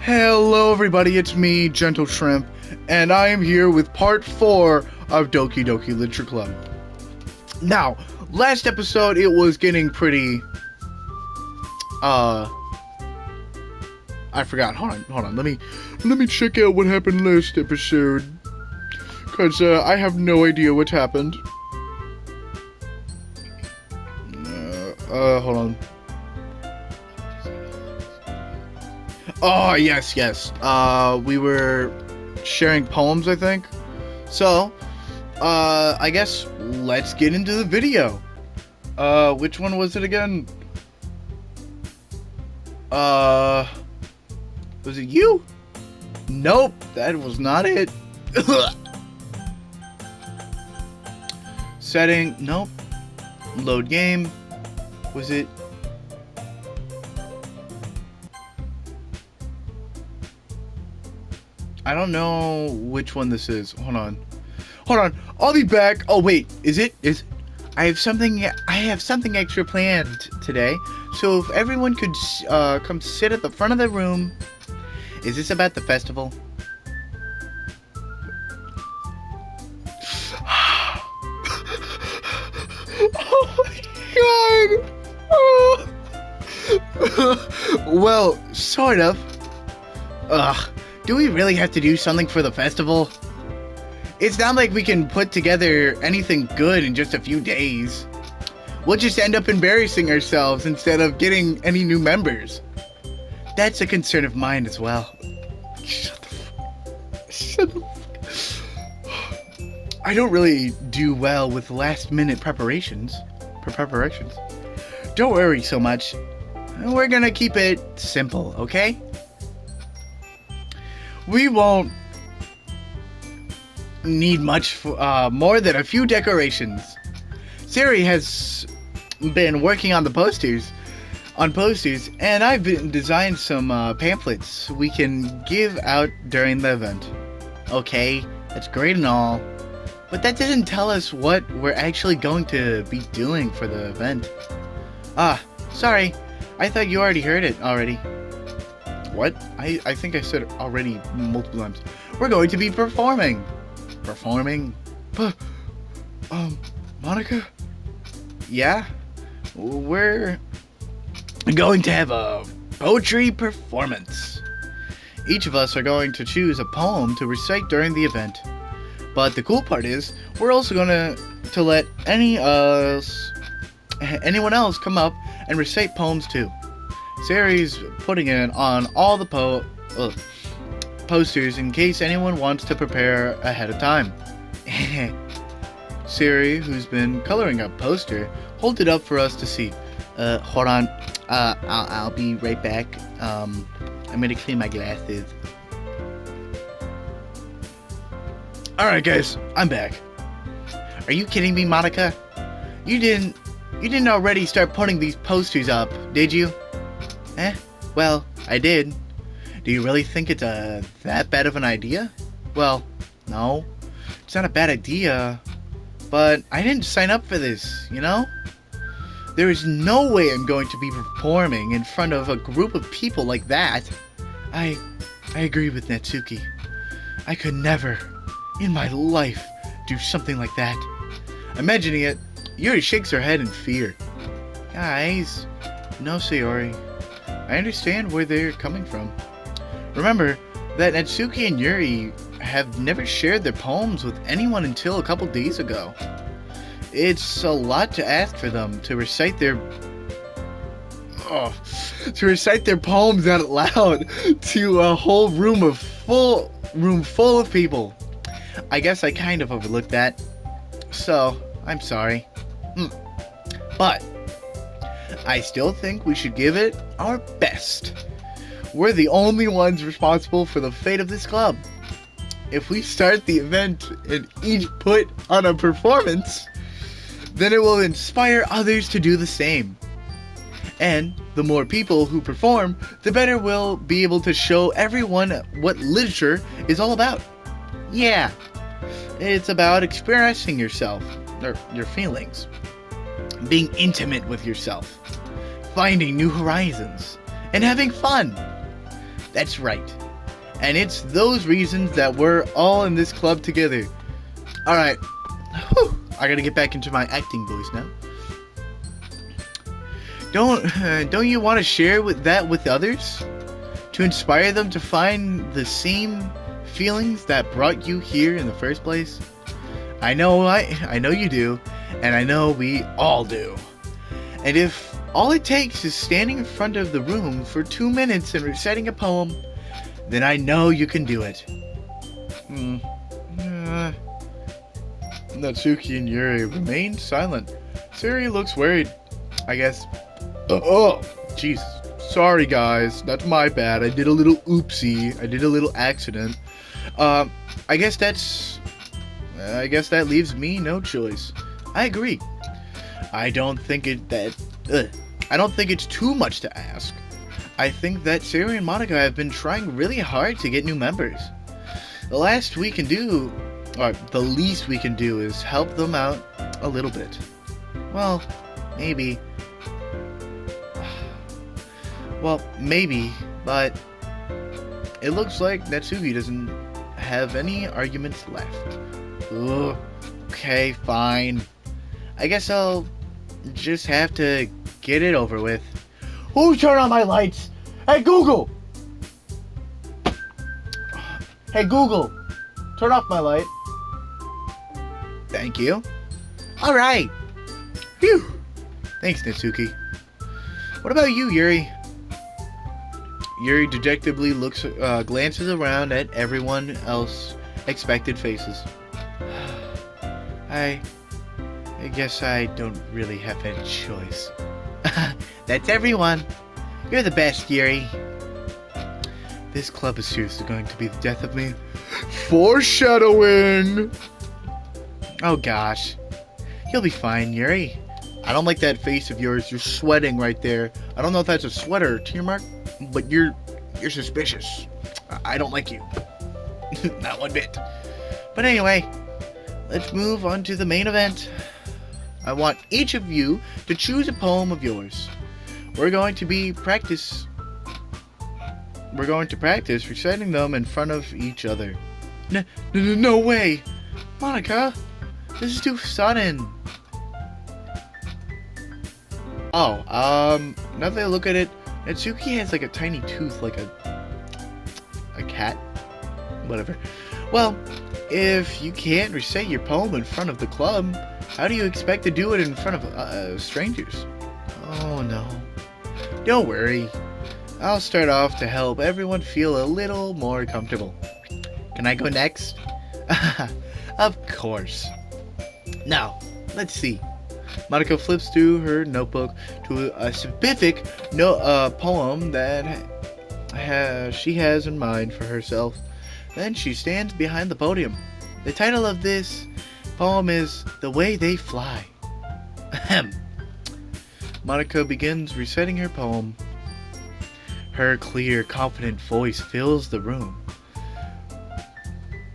Hello everybody, it's me, Gentle Shrimp, and I am here with part 4 of Doki Doki Literature Club. Now, last episode it was getting pretty, I forgot, hold on, let me check out what happened last episode, cause I have no idea what happened. Hold on. Oh, yes. We were sharing poems, I think. So, I guess let's get into the video. Which one was it again? Was it you? Nope, that was not it. Setting, nope. Load game. Was it? I don't know which one this is. Hold on. I'll be back. Oh wait, is it? I have something extra planned today. So if everyone could come sit at the front of the room. Is this about the festival? Oh my god. Oh. Well, sort of. Ugh. Do we really have to do something for the festival? It's not like we can put together anything good in just a few days. We'll just end up embarrassing ourselves instead of getting any new members. That's a concern of mine as well. Shut the fuck. I don't really do well with last-minute preparations. Don't worry so much. We're gonna keep it simple, okay? We won't need much more than a few decorations. Sayori has been working on the posters, and I've been designed some pamphlets we can give out during the event. Okay, that's great and all, but that doesn't tell us what we're actually going to be doing for the event. Sorry, I thought you already heard it already. What? I think I said already multiple times. We're going to be performing. Monica? Yeah? We're going to have a poetry performance. Each of us are going to choose a poem to recite during the event. But the cool part is, we're also going to let anyone else come up and recite poems too. Sayori's putting it on all the posters in case anyone wants to prepare ahead of time. Sayori, who's been coloring a poster, holds it up for us to see. Hold on. I'll be right back. I'm gonna clean my glasses. Alright guys, I'm back. Are you kidding me, Monica? You didn't already start putting these posters up, did you? Well, I did. Do you really think it's that bad of an idea? Well, no. It's not a bad idea. But I didn't sign up for this, you know? There is no way I'm going to be performing in front of a group of people like that. I agree with Natsuki. I could never, in my life, do something like that. Imagining it, Yuri shakes her head in fear. Guys, no, Sayori. I understand where they're coming from. Remember that Natsuki and Yuri have never shared their poems with anyone until a couple days ago. It's a lot to ask for them to recite their poems out loud to a whole room full of people. I guess I kind of overlooked that. So, I'm sorry. But I still think we should give it our best. We're the only ones responsible for the fate of this club. If we start the event and each put on a performance, then it will inspire others to do the same. And the more people who perform, the better we'll be able to show everyone what literature is all about. Yeah, it's about expressing yourself, or your feelings, being intimate with yourself, finding new horizons, and having fun. That's right. And it's those reasons that we're all in this club together. Alright. I gotta get back into my acting voice now. Don't you want to share that with others? To inspire them to find the same feelings that brought you here in the first place? I know you do, and I know we all do. And if all it takes is standing in front of the room for 2 minutes and reciting a poem, then I know you can do it. Natsuki and Yuri remain silent. Sayori looks worried, I guess. Oh, jeez. Sorry, guys. That's my bad. I did a little oopsie. I did a little accident. I guess that leaves me no choice. I agree. I don't think it's too much to ask. I think that Sayori and Monica have been trying really hard to get new members. The least we can do is help them out a little bit. Well, maybe, but it looks like Natsuki doesn't have any arguments left. Ugh, okay, fine. I guess I'll just have to get it over with. Who turned on my lights? Hey, Google! Hey, Google! Turn off my light. Thank you. Alright. Phew. Thanks, Natsuki. What about you, Yuri? Yuri dejectedly glances around at everyone else expected faces. I guess I don't really have a choice. That's everyone. You're the best, Yuri. This club is seriously going to be the death of me. Foreshadowing! Oh gosh. You'll be fine, Yuri. I don't like that face of yours. You're sweating right there. I don't know if that's a sweater or tear mark, but you're suspicious. I don't like you. Not one bit. But anyway, let's move on to the main event. I want each of you to choose a poem of yours. We're going to practice reciting them in front of each other. No way! Monica, this is too sudden. Oh, now that I look at it, Natsuki has like a tiny tooth, like a cat. Whatever. Well, if you can't recite your poem in front of the club, how do you expect to do it in front of strangers? Oh no. Don't worry. I'll start off to help everyone feel a little more comfortable. Can I go next? Of course. Now, let's see. Monica flips through her notebook to a specific poem that she has in mind for herself. Then she stands behind the podium. The title of this poem is The Way They Fly. Ahem. Monica begins reciting her poem. Her clear, confident voice fills the room.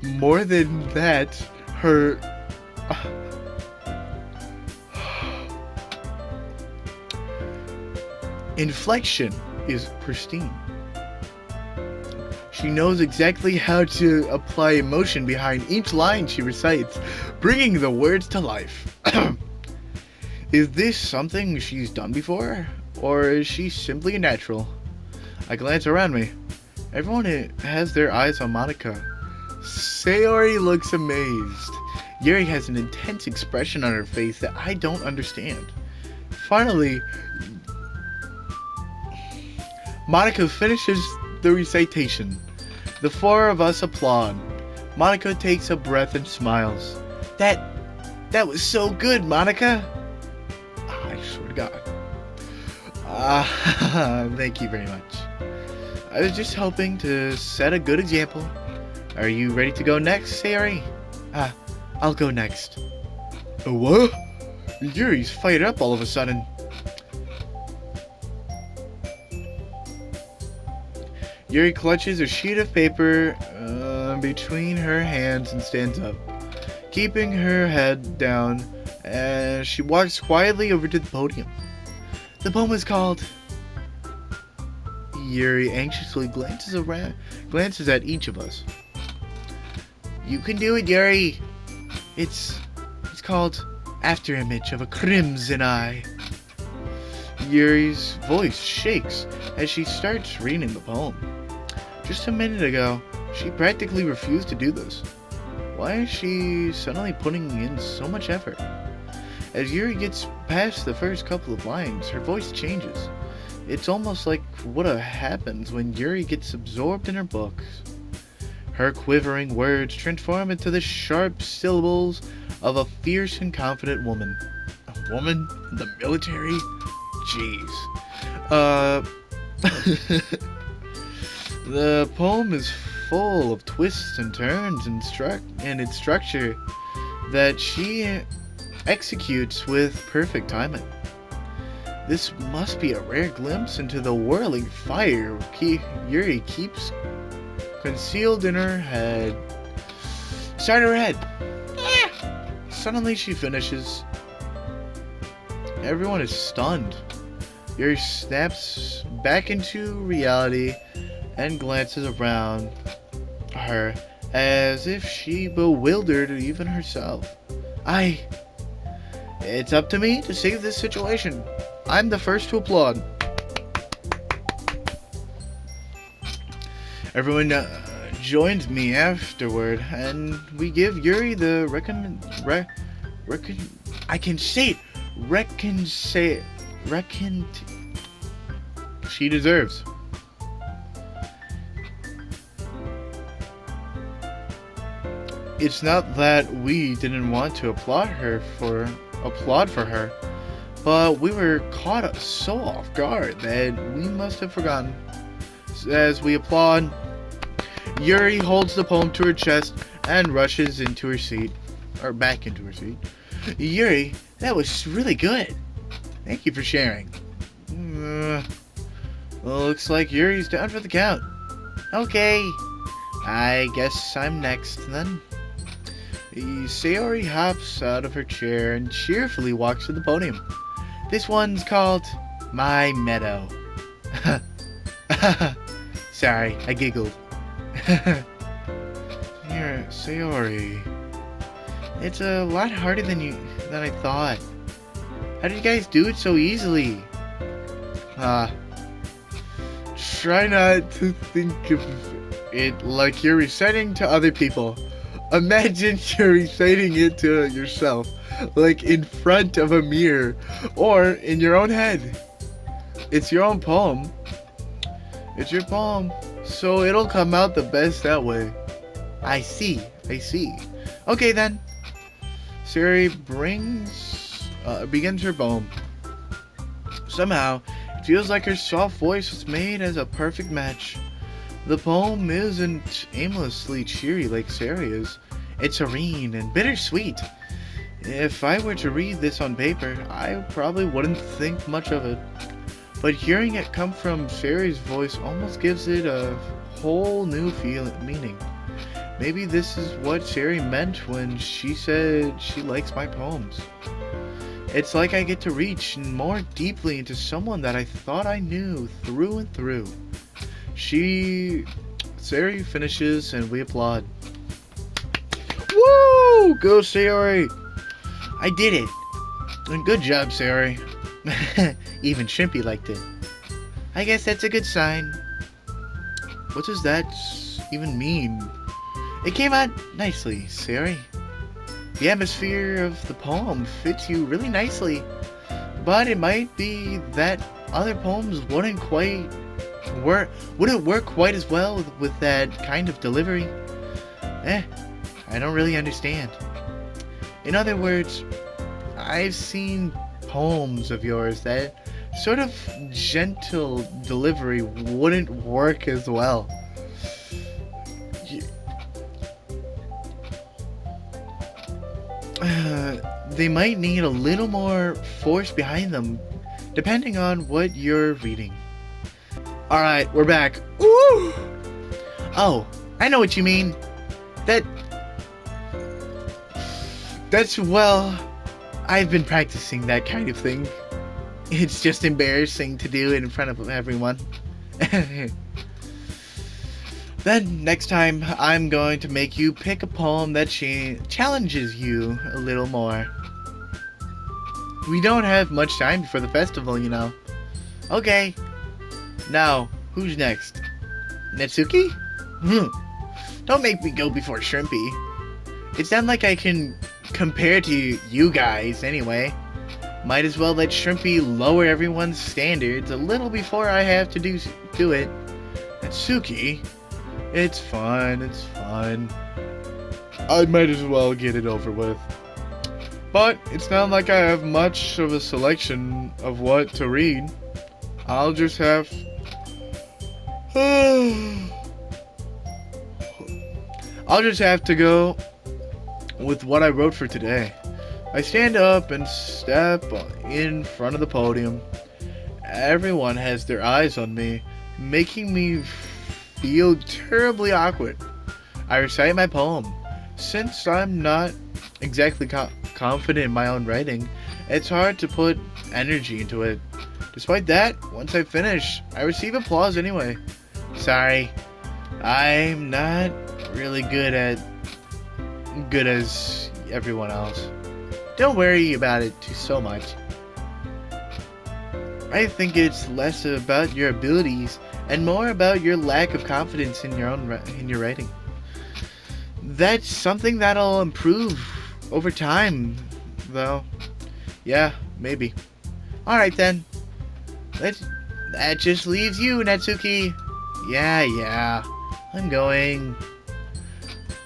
More than that, her inflection is pristine. She knows exactly how to apply emotion behind each line she recites, bringing the words to life. Is this something she's done before, or is she simply a natural? I glance around me. Everyone has their eyes on Monica. Sayori looks amazed. Yuri has an intense expression on her face that I don't understand. Finally, Monica finishes the recitation. The four of us applaud. Monica takes a breath and smiles. That was so good, Monica. I swear to God. Thank you very much. I was just hoping to set a good example. Are you ready to go next, Sayori? I'll go next. What? Yuri's fired up all of a sudden. Yuri clutches a sheet of paper between her hands and stands up, keeping her head down as she walks quietly over to the podium. The poem is called Yuri anxiously glances at each of us. You can do it, Yuri. It's called Afterimage of a Crimson Eye. Yuri's voice shakes as she starts reading the poem. Just a minute ago, she practically refused to do this. Why is she suddenly putting in so much effort? As Yuri gets past the first couple of lines, her voice changes. It's almost like what happens when Yuri gets absorbed in her books. Her quivering words transform into the sharp syllables of a fierce and confident woman. A woman in the military? Jeez. The poem is full of twists and turns and its structure that she executes with perfect timing. This must be a rare glimpse into the whirling fire Yuri keeps concealed in her head. Inside her head. Suddenly she finishes. Everyone is stunned. Yuri snaps back into reality and glances around her as if she bewildered even herself. It's up to me to save this situation. I'm the first to applaud. Everyone joins me afterward, and we give Yuri the she deserves. It's not that we didn't want to applaud for her, but we were caught so off guard that we must have forgotten. As we applaud, Yuri holds the poem to her chest and rushes into her seat, or back into her seat. Yuri, that was really good. Thank you for sharing. Looks like Yuri's down for the count. Okay, I guess I'm next then. Sayori hops out of her chair and cheerfully walks to the podium. This one's called My Meadow. Sorry, I giggled. Here, Sayori. It's a lot harder than I thought. How did you guys do it so easily? Try not to think of it like you're reciting to other people. Imagine you're reciting it to yourself, like in front of a mirror, or in your own head. It's your own poem. It's your poem, so it'll come out the best that way. I see. Okay then. Sayori begins her poem. Somehow, it feels like her soft voice was made as a perfect match. The poem isn't aimlessly cheery like Sayori is. It's serene and bittersweet. If I were to read this on paper, I probably wouldn't think much of it. But hearing it come from Sayori's voice almost gives it a whole new meaning. Maybe this is what Sayori meant when she said she likes my poems. It's like I get to reach more deeply into someone that I thought I knew through and through. Sayori finishes and we applaud. Woo! Go Sayori! I did it! And good job, Sayori. Even Shrimpy liked it. I guess that's a good sign. What does that even mean? It came out nicely, Sayori. The atmosphere of the poem fits you really nicely. But it might be that other poems wouldn't work quite as well with that kind of delivery. I don't really understand. In other words, I've seen poems of yours that sort of gentle delivery wouldn't work as well. They might need a little more force behind them, depending on what you're reading. Alright, we're back. Woo! Oh, I know what you mean. Well, I've been practicing that kind of thing. It's just embarrassing to do it in front of everyone. Then, next time, I'm going to make you pick a poem that challenges you a little more. We don't have much time before the festival, you know. Okay. Now, who's next? Natsuki? Don't make me go before Shrimpy. It's not like I can compare to you guys, anyway. Might as well let Shrimpy lower everyone's standards a little before I have to do it. Natsuki? It's fine, it's fine. I might as well get it over with. But it's not like I have much of a selection of what to read. I'll just have... I'll just have to go with what I wrote for today. I stand up and step in front of the podium. Everyone has their eyes on me, making me feel terribly awkward. I recite my poem. Since I'm not exactly confident in my own writing, it's hard to put energy into it. Despite that, once I finish, I receive applause anyway. Sorry, I'm not really good as everyone else. Don't worry about it so much. I think it's less about your abilities and more about your lack of confidence in your writing. That's something that'll improve over time, though. Yeah, maybe. Alright then. That just leaves you, Natsuki. Yeah. I'm going.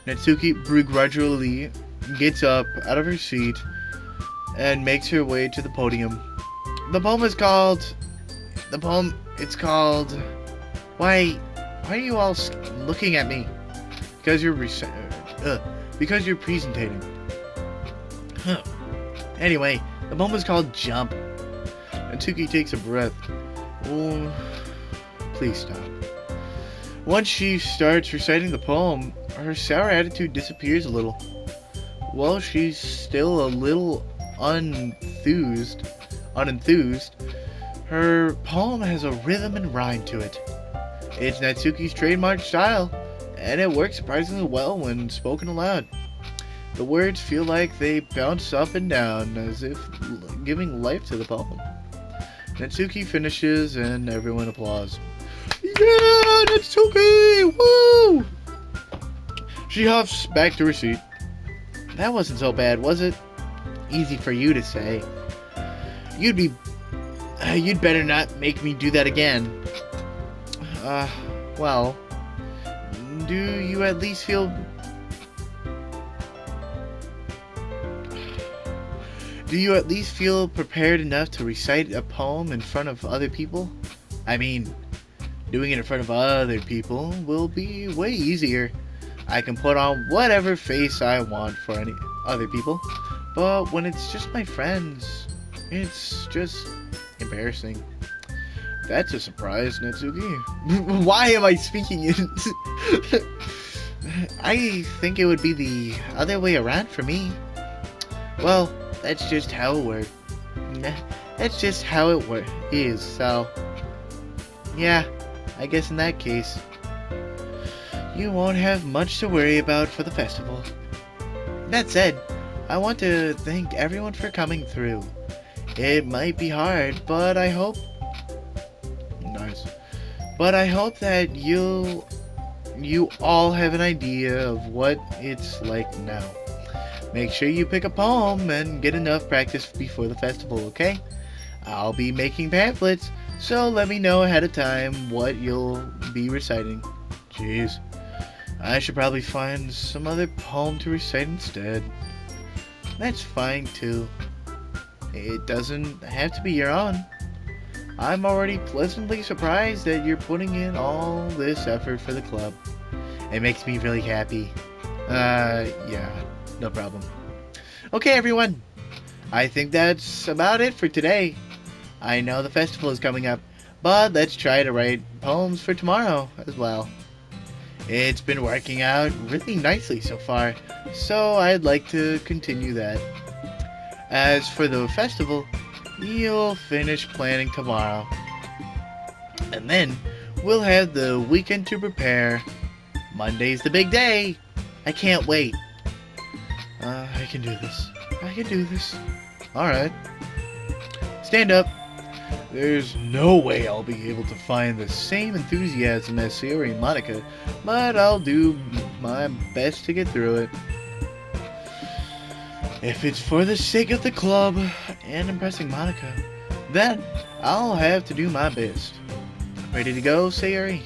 Natsuki begrudgingly gets up out of her seat and makes her way to the podium. It's called... Why are you all looking at me? Because you're presentating. Anyway, the poem is called Jump. Natsuki takes a breath. Oh, please stop. Once she starts reciting the poem, her sour attitude disappears a little. While she's still a little unenthused, her poem has a rhythm and rhyme to it. It's Natsuki's trademark style, and it works surprisingly well when spoken aloud. The words feel like they bounce up and down, as if giving life to the poem. Natsuki finishes, and everyone applauds. Yeah, Natsuki! Woo! She huffs back to her seat. That wasn't so bad, was it? Easy for you to say. You'd better not make me do that again. Well, do you at least feel prepared enough to recite a poem in front of other people? I mean, doing it in front of other people will be way easier. I can put on whatever face I want for any other people, but when it's just my friends, it's just embarrassing. That's a surprise, Natsuki. Why am I speaking in... I think it would be the other way around for me. Well, that's just how it works. That's just how it is, so... Yeah, I guess in that case, you won't have much to worry about for the festival. That said, I want to thank everyone for coming through. It might be hard, but I hope... Nice. But I hope that you all have an idea of what it's like now. Make sure you pick a poem and get enough practice before the festival, okay? I'll be making pamphlets, so let me know ahead of time what you'll be reciting. Jeez. I should probably find some other poem to recite instead. That's fine too. It doesn't have to be your own. I'm already pleasantly surprised that you're putting in all this effort for the club. It makes me really happy. Yeah, no problem. Okay, everyone. I think that's about it for today. I know the festival is coming up, but let's try to write poems for tomorrow as well. It's been working out really nicely so far, so I'd like to continue that. As for the festival, you'll finish planning tomorrow. And then, We'll have the weekend to prepare. Monday's the big day. I can't wait. I can do this. I can do this. Alright. Stand up. There's no way I'll be able to find the same enthusiasm as Sayori and Monica, but I'll do my best to get through it. If it's for the sake of the club and impressing Monica, then I'll have to do my best. Ready to go, Sayori?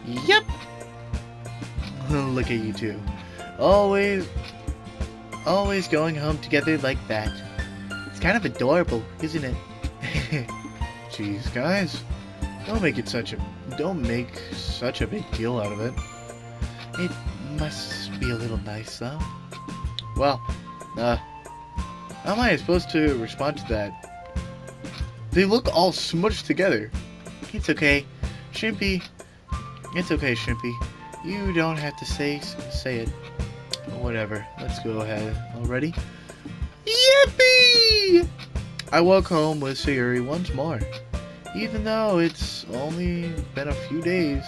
Yep! Look at you two. Always going home together like that. It's kind of adorable, isn't it? Jeez, guys. Don't make such a big deal out of it. It must be a little nice, though. Well, how am I supposed to respond to that? They look all smushed together. It's okay, Shrimpy. It's okay, Shrimpy. You don't have to say it. Whatever. Let's go ahead. Already? Yippee! I walk home with Sayori once more. Even though it's only been a few days,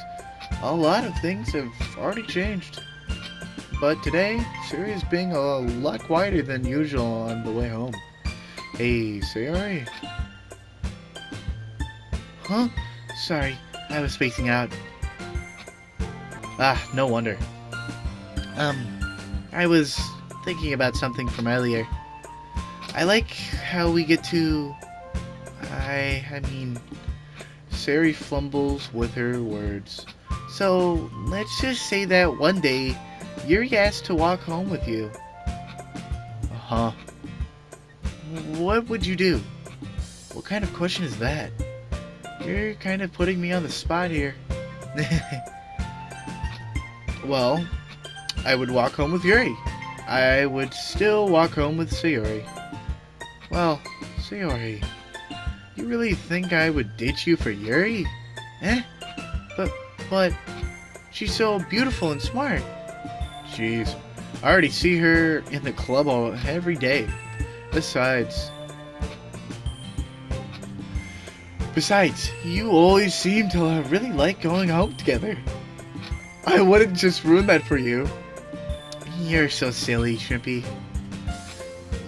a lot of things have already changed. But today, Sayori is being a lot quieter than usual on the way home. Hey, Sayori. Huh? Sorry, I was spacing out. Ah, no wonder. I was thinking about something from earlier. I like how we get to... I mean... Sayori fumbles with her words. So, let's just say that one day, Yuri asked to walk home with you. Uh-huh. What would you do? What kind of question is that? You're kind of putting me on the spot here. Well, I would walk home with Yuri. I would still walk home with Sayori. Well, Sayori, you really think I would ditch you for Yuri? Eh? But, she's so beautiful and smart. Jeez, I already see her in the club every day. Besides, you always seem to really like going out together. I wouldn't just ruin that for you. You're so silly, Shrimpy.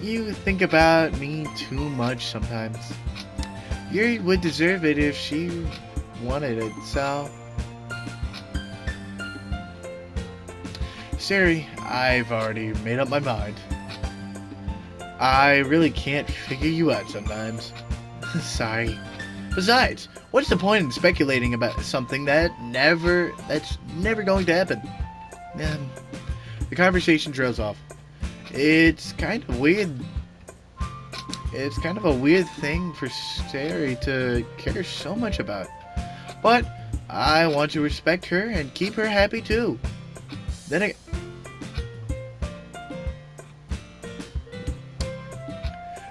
You think about me too much sometimes. Yuri would deserve it if she wanted it, so... Sayori, I've already made up my mind. I really can't figure you out sometimes. Sorry. Besides, what's the point in speculating about something that's never going to happen? The conversation trails off. It's kind of weird. It's kind of a weird thing for Sayori to care so much about. But I want to respect her and keep her happy too. Then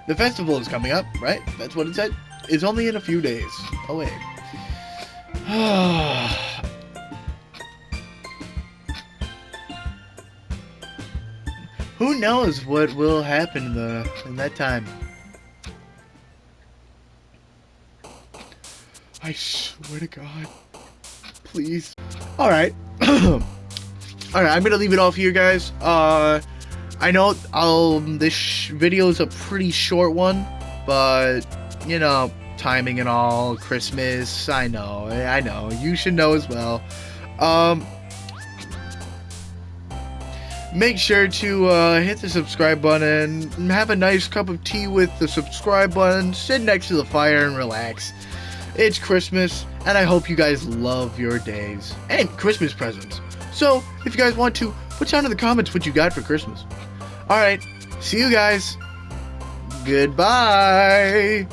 the festival is coming up, right? That's what it said. It's only in a few days. Oh wait. Who knows what will happen in that time? I swear to God. Please. Alright. Alright, I'm gonna leave it off here, guys. I know this video is a pretty short one, but you know, timing and all, Christmas, I know, you should know as well. Make sure to hit the subscribe button, have a nice cup of tea with the subscribe button, sit next to the fire and relax. It's Christmas, and I hope you guys love your days and Christmas presents. So, if you guys want to, put down in the comments what you got for Christmas. Alright, see you guys. Goodbye.